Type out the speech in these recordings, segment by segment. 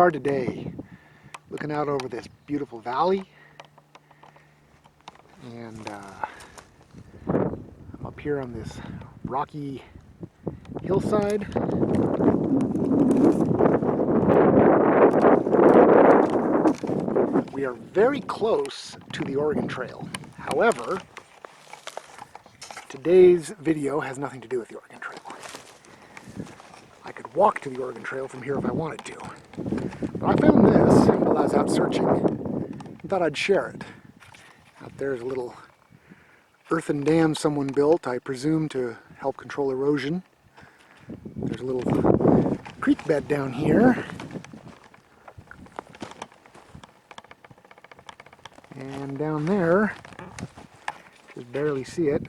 are today, looking out over this beautiful valley, and I'm up here on this rocky hillside. We are very close to the Oregon Trail. However, today's video has nothing to do with the Oregon Trail. I could walk to the Oregon Trail from here if I wanted to. But I found this while I was out searching and thought I'd share it. Out there's a little earthen dam someone built, I presume to help control erosion. There's a little creek bed down here. And down there, just barely see it,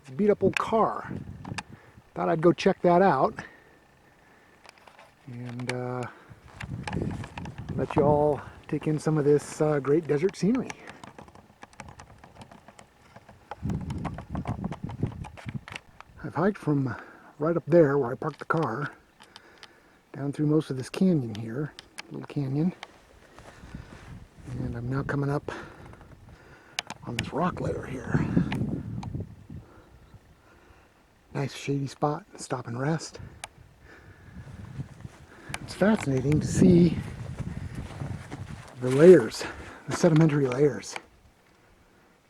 it's a beat up old car. Thought I'd go check that out and let you all take in some of this great desert scenery. I've hiked from right up there where I parked the car down through most of this canyon here, little canyon, and I'm now coming up on this rock layer here. Nice shady spot, stop and rest. It's fascinating to see the layers, the sedimentary layers,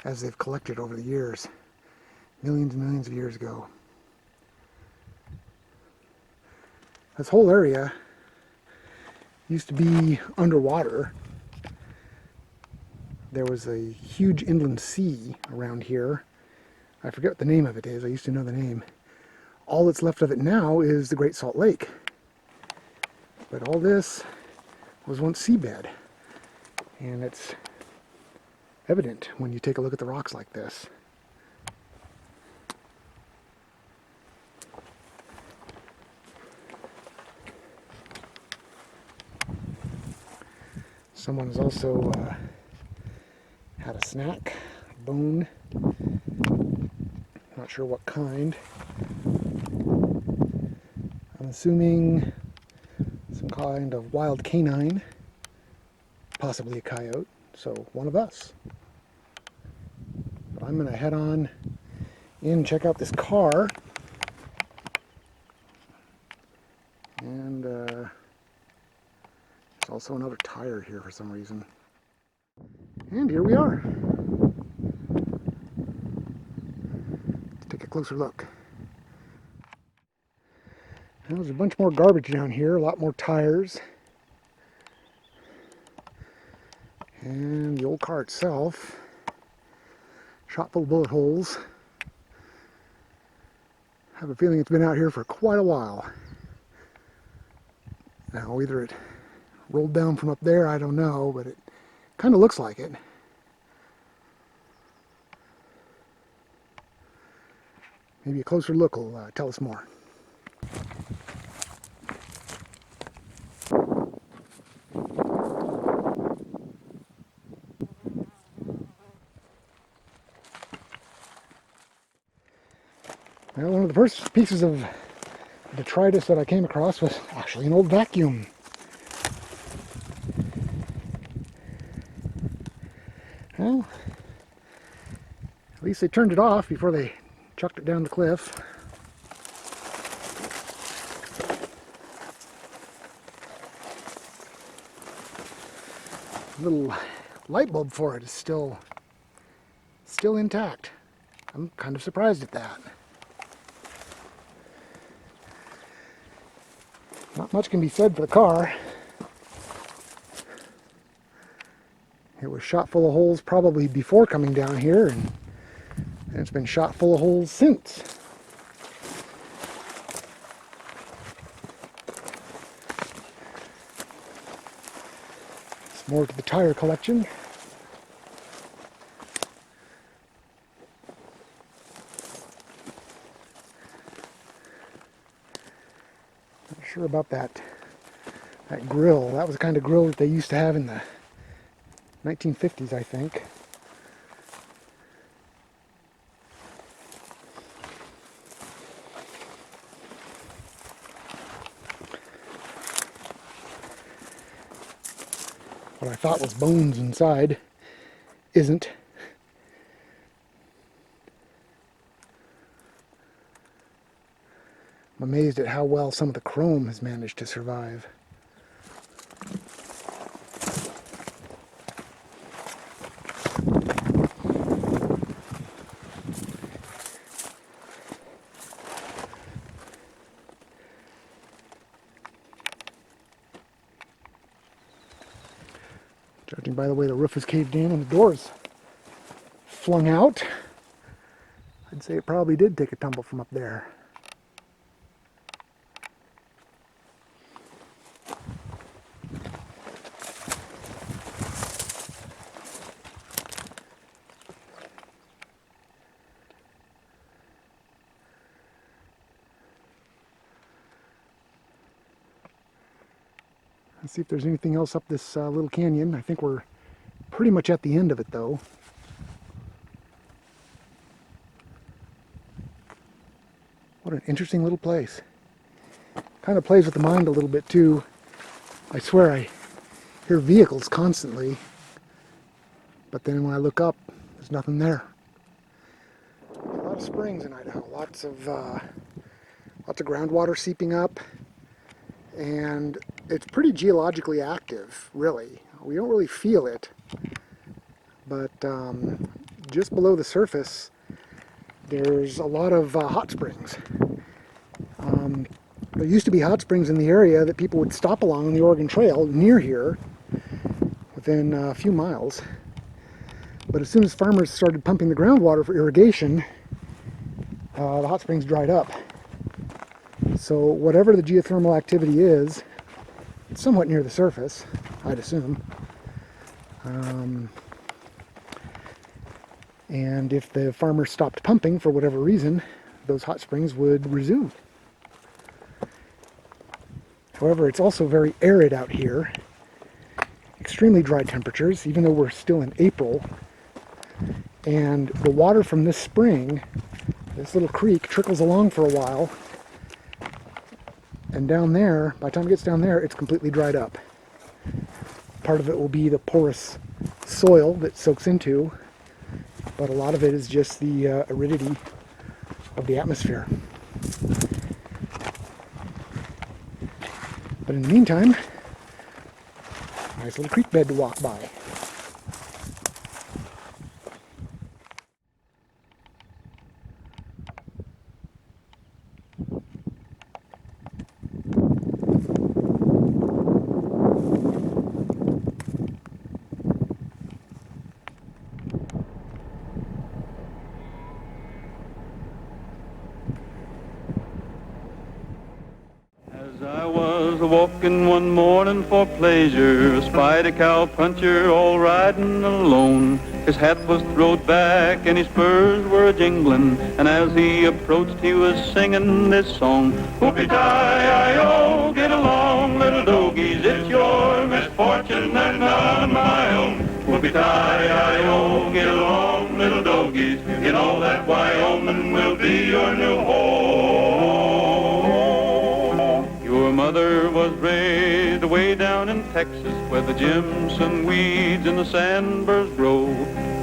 as they've collected over the years, millions and millions of years ago. This whole area used to be underwater. There was a huge inland sea around here. I forget what the name of it is. I used to know the name. All that's left of it now is the Great Salt Lake. But all this was once seabed. And it's evident when you take a look at the rocks like this. Someone's also had a snack, a bone, not sure what kind. I'm assuming some kind of wild canine, possibly a coyote, so one of us. But I'm going to head on in and check out this car. And there's also another tire here for some reason. And here we are. Let's take a closer look. Now, there's a bunch more garbage down here, a lot more tires. And the old car itself, shot full of bullet holes. I have a feeling it's been out here for quite a while. Now, either it rolled down from up there, I don't know, but it kind of looks like it. Maybe a closer look will tell us more. Well, one of the first pieces of detritus that I came across was actually an old vacuum. Well, at least they turned it off before they chucked it down the cliff. The little light bulb for it is still intact. I'm kind of surprised at that. Not much can be said for the car. It was shot full of holes probably before coming down here, and it's been shot full of holes since. It's more to the tire collection. Not sure about that grill. That was the kind of grill that they used to have in the 1950s, I think. What I thought was bones inside isn't. I'm amazed at how well some of the chrome has managed to survive. Judging by the way the roof is caved in and the doors flung out, I'd say it probably did take a tumble from up there. Let's see if there's anything else up this little canyon. I think we're pretty much at the end of it though. What an interesting little place. Kind of plays with the mind a little bit too. I swear I hear vehicles constantly, but then when I look up, there's nothing there. A lot of springs in Idaho, lots of groundwater seeping up, and it's pretty geologically active, really. We don't really feel it, but just below the surface, there's a lot of hot springs. There used to be hot springs in the area that people would stop along the Oregon Trail near here, within a few miles. But as soon as farmers started pumping the groundwater for irrigation, the hot springs dried up. So whatever the geothermal activity is, it's somewhat near the surface, I'd assume. And if the farmers stopped pumping for whatever reason, those hot springs would resume. However, it's also very arid out here. Extremely dry temperatures, even though we're still in April. And the water from this spring, this little creek, trickles along for a while. And down there, by the time it gets down there, it's completely dried up. Part of it will be the porous soil that soaks into, but a lot of it is just the aridity of the atmosphere. But in the meantime, nice little creek bed to walk by. I was walking one morning for pleasure, spied a cowpuncher all riding alone. His hat was throwed back and his spurs were a-jingling, and as he approached he was singing this song. Whoopie-tie-I-O, get along, little dogies, it's your misfortune and none my own. Whoopie-tie-I-O, get along, little dogies, you know that Wyoming will be your new home. Your mother was raised away down in Texas, where the jimson weeds and the sandburrs grow.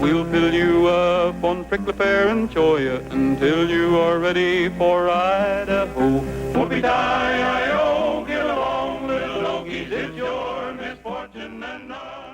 We'll fill you up on prickly pear and cholla until you are ready for Idaho. Whoopie-tie-I-O, get along, little dogies, it's your misfortune and none.